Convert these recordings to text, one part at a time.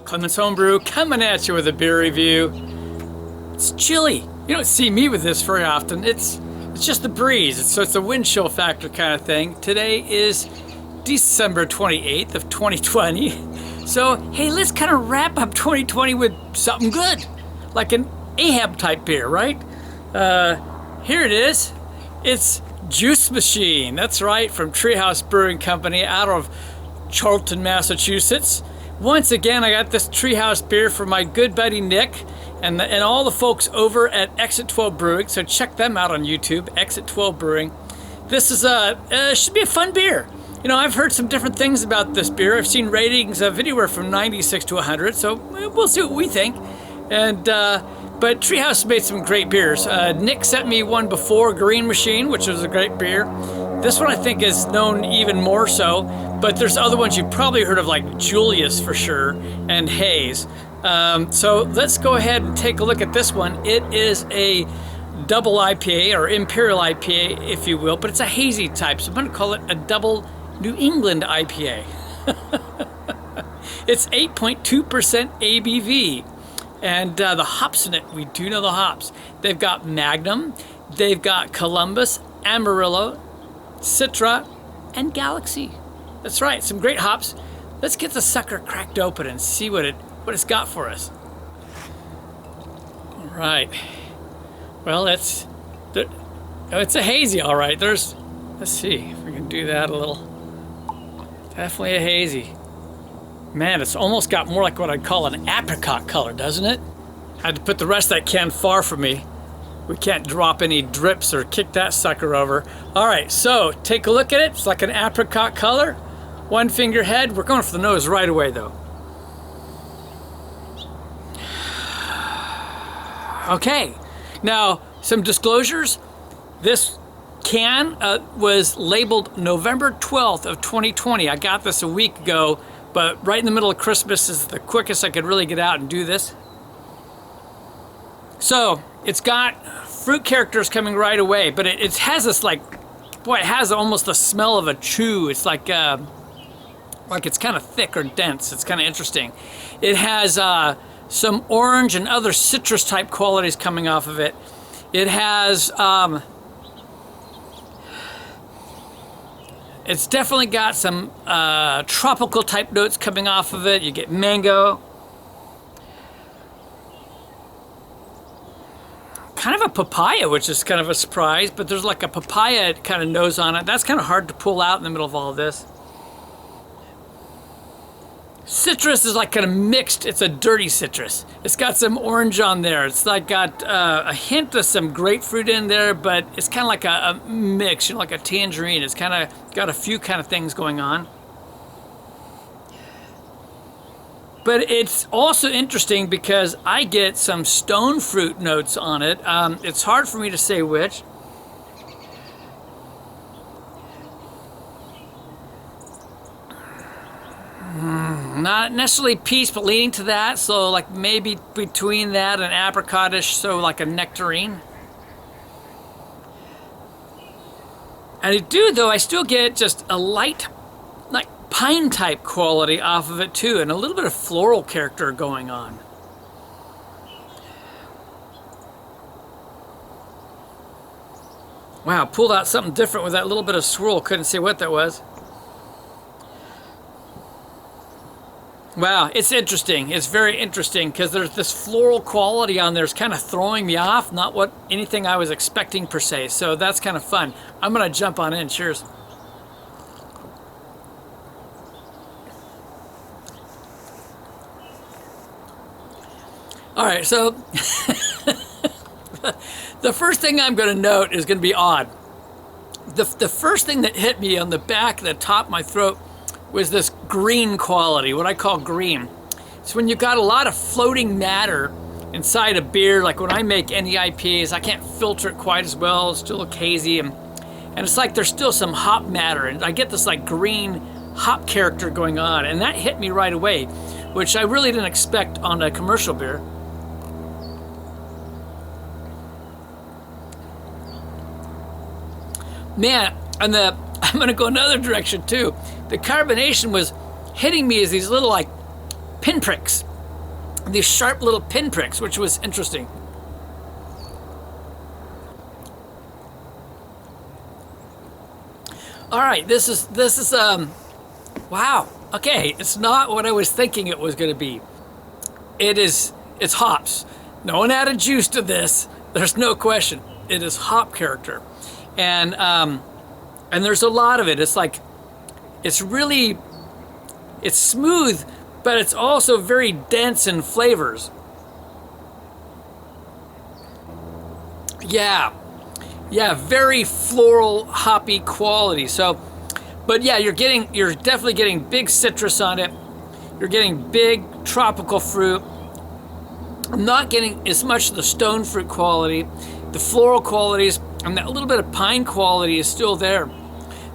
Clemens Homebrew coming at you with a beer review. It's chilly. You don't see me with this very often. It's just the breeze. So it's a wind chill factor kind of thing. Today is December 28th of 2020. So hey, let's kind of wrap up 2020 with something good, like an Ahab type beer, right? Here it is. It's Juice Machine. That's right, from Treehouse Brewing Company out of Charlton, Massachusetts. Once again, I got this Treehouse beer from my good buddy Nick and all the folks over at Exit 12 Brewing. So check them out on YouTube, Exit 12 Brewing. This is should be a fun beer. You know, I've heard some different things about this beer. I've seen ratings of anywhere from 96 to 100. So we'll see what we think. And but Treehouse made some great beers. Nick sent me one before, Green Machine, which was a great beer. This one I think is known even more so, but there's other ones you've probably heard of, like Julius for sure, and Hayes. So let's go ahead and take a look at this one. It is a double IPA, or Imperial IPA, if you will, but it's a hazy type, so I'm gonna call it a double New England IPA. It's 8.2% ABV. And the hops in it, we do know the hops. They've got Magnum, they've got Columbus, Amarillo, Citra, and Galaxy. That's right, some great hops. Let's get the sucker cracked open and see what it's got for us. All right. Well, it's a hazy, all right. Let's see if we can do that a little. Definitely a hazy. Man, it's almost got more like what I'd call an apricot color, doesn't it? I had to put the rest of that can far from me. We can't drop any drips or kick that sucker over. All right, so take a look at it. It's like an apricot color. One finger head. We're going for the nose right away, though. Okay, now some disclosures. This can was labeled November 12th of 2020. I got this a week ago. But right in the middle of Christmas is the quickest I could really get out and do this. So it's got fruit characters coming right away, but it has this it has almost the smell of a chew. It's like it's kind of thick or dense. It's kind of interesting. It has some orange and other citrus type qualities coming off of it. It has it's definitely got some tropical type notes coming off of it. You get mango. Kind of a papaya, which is kind of a surprise, but there's like a papaya kind of nose on it. That's kind of hard to pull out in the middle of all of this. Citrus is like kind of mixed. It's a dirty citrus. It's got some orange on there. It's like got a hint of some grapefruit in there, but it's kind of like a mix, you know, like a tangerine. It's kind of got a few kind of things going on. But it's also interesting because I get some stone fruit notes on it. It's hard for me to say which. Not necessarily peach, but leaning to that. So like maybe between that and apricotish, so like a nectarine. And I still get just a light, like pine type quality off of it too, and a little bit of floral character going on. Wow, pulled out something different with that little bit of swirl. Couldn't see what that was. Wow, it's interesting. It's very interesting because there's this floral quality on there. It's kind of throwing me off. Not anything I was expecting per se. So that's kind of fun. I'm going to jump on in. Cheers. All right, so the first thing I'm going to note is going to be odd. The first thing that hit me on the back, the top of my throat, was this green quality, what I call green. It's when you've got a lot of floating matter inside a beer. Like when I make any IPAs, I can't filter it quite as well. It's still hazy, and it's like there's still some hop matter, and I get this like green hop character going on, and that hit me right away, which I really didn't expect on a commercial beer. Man, and I'm gonna go another direction too. The carbonation was hitting me as these little like pinpricks. these sharp little pinpricks, which was interesting. All right, this is wow. Okay, it's not what I was thinking it was going to be. It's hops. No one added juice to this. There's no question. It is hop character, and there's a lot of it. It's like, it's smooth, but it's also very dense in flavors. Yeah, very floral, hoppy quality. So, but yeah, you're definitely getting big citrus on it. You're getting big tropical fruit. I'm not getting as much of the stone fruit quality. The floral qualities and that little bit of pine quality is still there.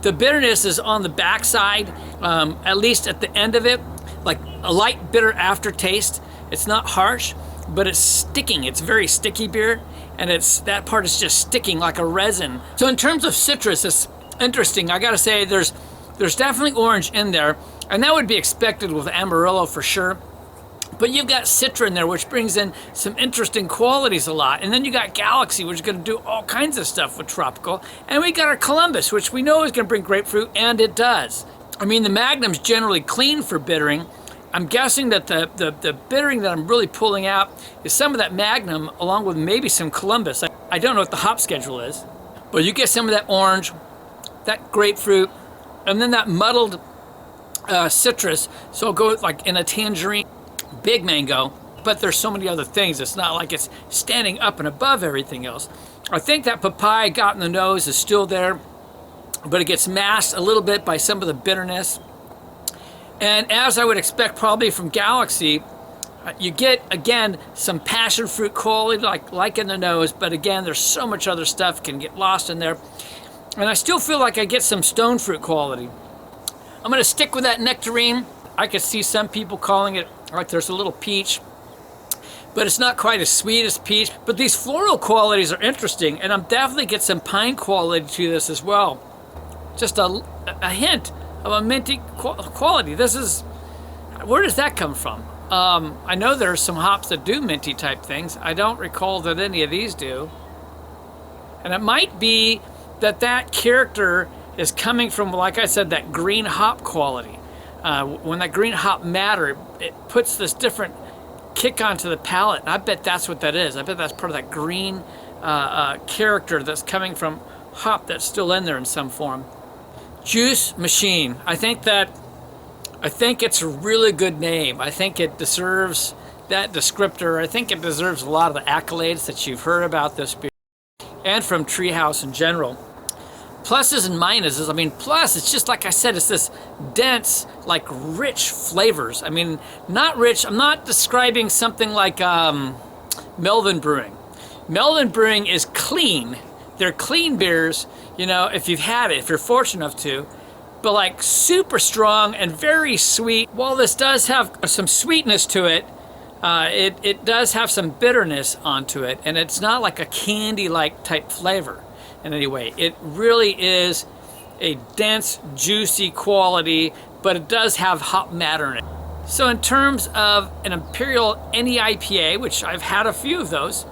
The bitterness is on the backside, at least at the end of it, like a light bitter aftertaste. It's not harsh, but it's sticking. It's very sticky beer, and that part is just sticking like a resin. So in terms of citrus, it's interesting. I gotta say, there's definitely orange in there, and that would be expected with Amarillo for sure. But you've got Citra in there, which brings in some interesting qualities a lot. And then you got Galaxy, which is going to do all kinds of stuff with tropical. And we got our Columbus, which we know is going to bring grapefruit, and it does. I mean, the Magnum's generally clean for bittering. I'm guessing that the bittering that I'm really pulling out is some of that Magnum, along with maybe some Columbus. I don't know what the hop schedule is, but you get some of that orange, that grapefruit, and then that muddled citrus. So it'll go like in a tangerine. Big mango, but there's so many other things. It's not like it's standing up and above everything else. I think that papaya got in the nose is still there, but it gets masked a little bit by some of the bitterness. And as I would expect probably from Galaxy, you get, again, some passion fruit quality like in the nose, but again, there's so much other stuff can get lost in there. And I still feel like I get some stone fruit quality. I'm gonna stick with that nectarine. I could see some people calling it like there's a little peach, but it's not quite as sweet as peach. But these floral qualities are interesting, and I'm definitely get some pine quality to this as well. Just a hint of a minty quality. Where does that come from? I know there are some hops that do minty type things. I don't recall that any of these do. And it might be that character is coming from, like I said, that green hop quality. When that green hop matter, it puts this different kick onto the palate, and I bet that's what that is. I bet that's part of that green character that's coming from hop that's still in there in some form. Juice Machine. I think it's a really good name. I think it deserves that descriptor. I think it deserves a lot of the accolades that you've heard about this beer, and from Treehouse in general. Pluses and minuses. I mean, plus, it's just like I said, it's this dense, like rich flavors. I mean, not rich. I'm not describing something like Melvin Brewing. Melvin Brewing is clean. They're clean beers, you know, if you've had it, if you're fortunate enough to, but like super strong and very sweet. While this does have some sweetness to it, it does have some bitterness onto it, and it's not like a candy-like type flavor in any way. It really is a dense, juicy quality, but it does have hop matter in it. So in terms of an Imperial NE IPA, which I've had a few of those,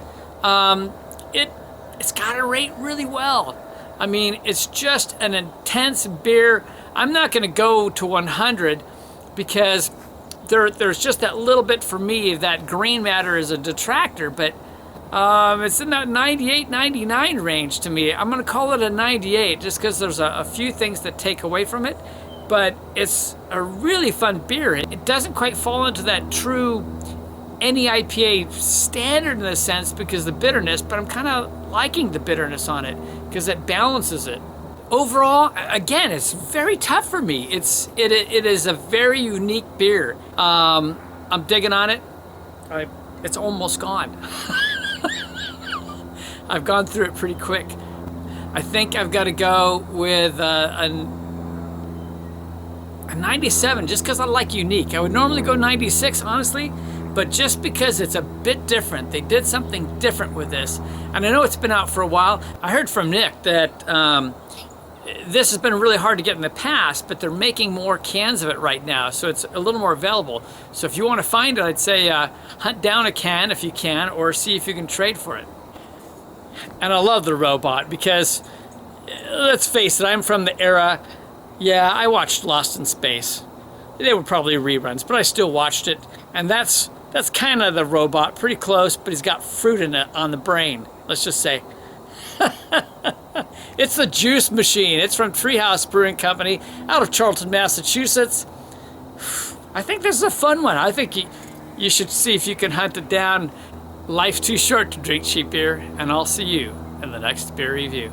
it's got to rate really well. I mean, it's just an intense beer. I'm not going to go to 100 because there's just that little bit for me. That green matter is a detractor, but it's in that 98, 99 range to me. I'm going to call it a 98 just because there's a few things that take away from it. But it's a really fun beer. It doesn't quite fall into that true NE IPA standard in a sense because of the bitterness, but I'm kind of liking the bitterness on it because it balances it. Overall, again, it's very tough for me. It is a very unique beer. I'm digging on it. It's almost gone. I've gone through it pretty quick. I think I've got to go with a 97 just because I like unique. I would normally go 96, honestly, but just because it's a bit different. They did something different with this. And I know it's been out for a while. I heard from Nick that This has been really hard to get in the past, but they're making more cans of it right now, so it's a little more available. So if you want to find it, I'd say hunt down a can if you can, or see if you can trade for it. And I love the robot because, let's face it, I'm from the era, yeah, I watched Lost in Space. They were probably reruns, but I still watched it. And that's kind of the robot, pretty close, but he's got fruit in it on the brain, let's just say. It's the juice machine. It's from Treehouse Brewing Company out of Charlton, Massachusetts. I think this is a fun one. I think you should see if you can hunt it down. Life's too short to drink cheap beer, and I'll see you in the next beer review.